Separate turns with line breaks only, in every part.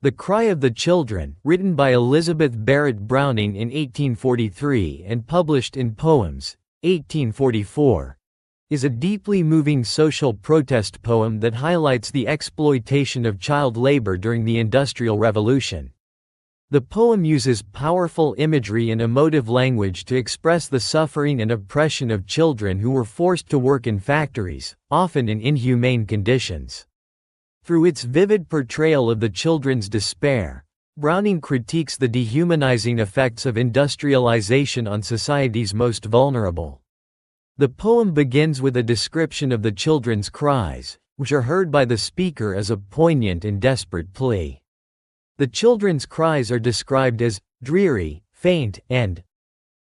The Cry of the Children, written by Elizabeth Barrett Browning in 1843 and published in Poems, 1844, is a deeply moving social protest poem that highlights the exploitation of child labor during the Industrial Revolution. The poem uses powerful imagery and emotive language to express the suffering and oppression of children who were forced to work in factories, often in inhumane conditions. Through its vivid portrayal of the children's despair, Browning critiques the dehumanizing effects of industrialization on society's most vulnerable. The poem begins with a description of the children's cries, which are heard by the speaker as a poignant and desperate plea. The children's cries are described as dreary, faint, and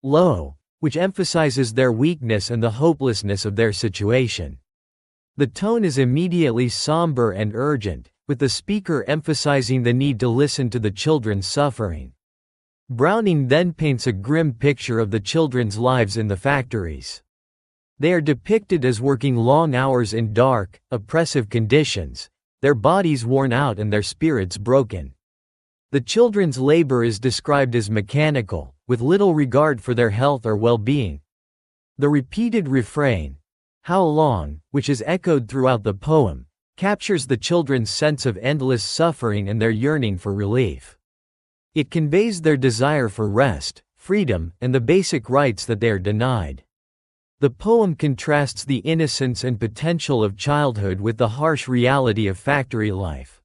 low, which emphasizes their weakness and the hopelessness of their situation. The tone is immediately somber and urgent, with the speaker emphasizing the need to listen to the children's suffering. Browning then paints a grim picture of the children's lives in the factories. They are depicted as working long hours in dark, oppressive conditions, their bodies worn out and their spirits broken. The children's labor is described as mechanical, with little regard for their health or well-being. The repeated refrain, "How long," which is echoed throughout the poem, captures the children's sense of endless suffering and their yearning for relief. It conveys their desire for rest, freedom, and the basic rights that they are denied. The poem contrasts the innocence and potential of childhood with the harsh reality of factory life.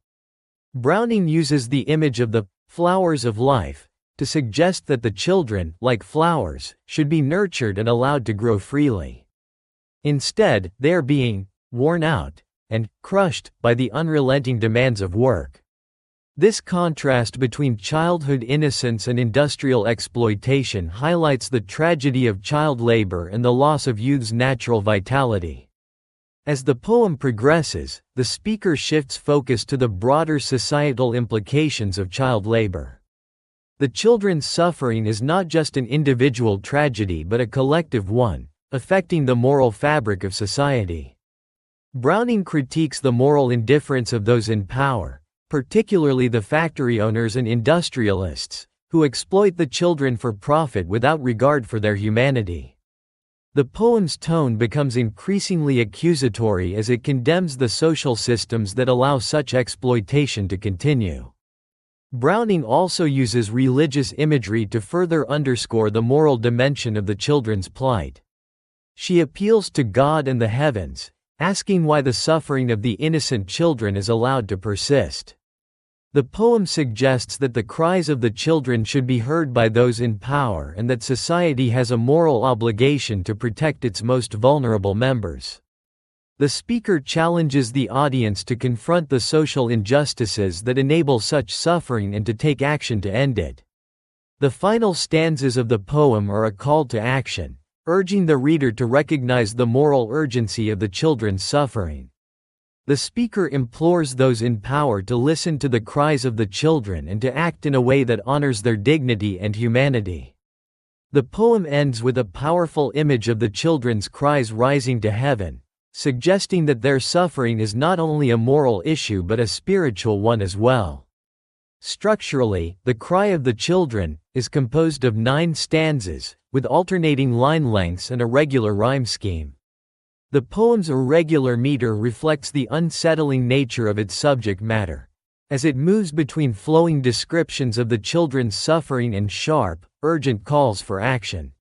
Browning uses the image of the flowers of life to suggest that the children, like flowers, should be nurtured and allowed to grow freely. Instead, they are being worn out and crushed by the unrelenting demands of work. This contrast between childhood innocence and industrial exploitation highlights the tragedy of child labor and the loss of youth's natural vitality. As the poem progresses, the speaker shifts focus to the broader societal implications of child labor. The children's suffering is not just an individual tragedy but a collective one, affecting the moral fabric of society. Browning critiques the moral indifference of those in power, particularly the factory owners and industrialists, who exploit the children for profit without regard for their humanity. The poem's tone becomes increasingly accusatory as it condemns the social systems that allow such exploitation to continue. Browning also uses religious imagery to further underscore the moral dimension of the children's plight. She appeals to God and the heavens, asking why the suffering of the innocent children is allowed to persist. The poem suggests that the cries of the children should be heard by those in power and that society has a moral obligation to protect its most vulnerable members. The speaker challenges the audience to confront the social injustices that enable such suffering and to take action to end it. The final stanzas of the poem are a call to action, urging the reader to recognize the moral urgency of the children's suffering. The speaker implores those in power to listen to the cries of the children and to act in a way that honors their dignity and humanity. The poem ends with a powerful image of the children's cries rising to heaven, suggesting that their suffering is not only a moral issue but a spiritual one as well. Structurally, The Cry of the Children is composed of 9 stanzas, with alternating line lengths and a regular rhyme scheme. The poem's irregular meter reflects the unsettling nature of its subject matter, as it moves between flowing descriptions of the children's suffering and sharp, urgent calls for action.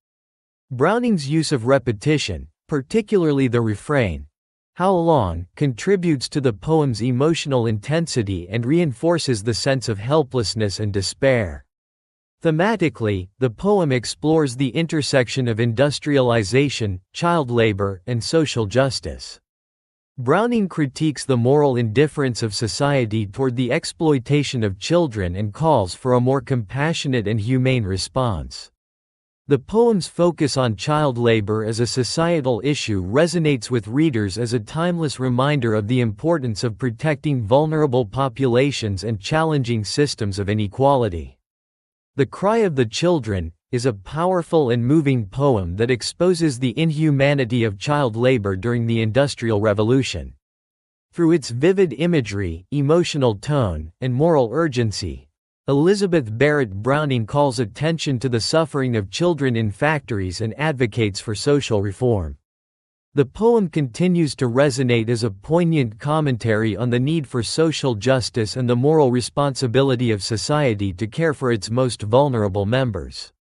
Browning's use of repetition, particularly the refrain, "How long," contributes to the poem's emotional intensity and reinforces the sense of helplessness and despair. Thematically, the poem explores the intersection of industrialization, child labor, and social justice. Browning critiques the moral indifference of society toward the exploitation of children and calls for a more compassionate and humane response. The poem's focus on child labor as a societal issue resonates with readers as a timeless reminder of the importance of protecting vulnerable populations and challenging systems of inequality. The Cry of the Children is a powerful and moving poem that exposes the inhumanity of child labor during the Industrial Revolution. Through its vivid imagery, emotional tone, and moral urgency, Elizabeth Barrett Browning calls attention to the suffering of children in factories and advocates for social reform. The poem continues to resonate as a poignant commentary on the need for social justice and the moral responsibility of society to care for its most vulnerable members.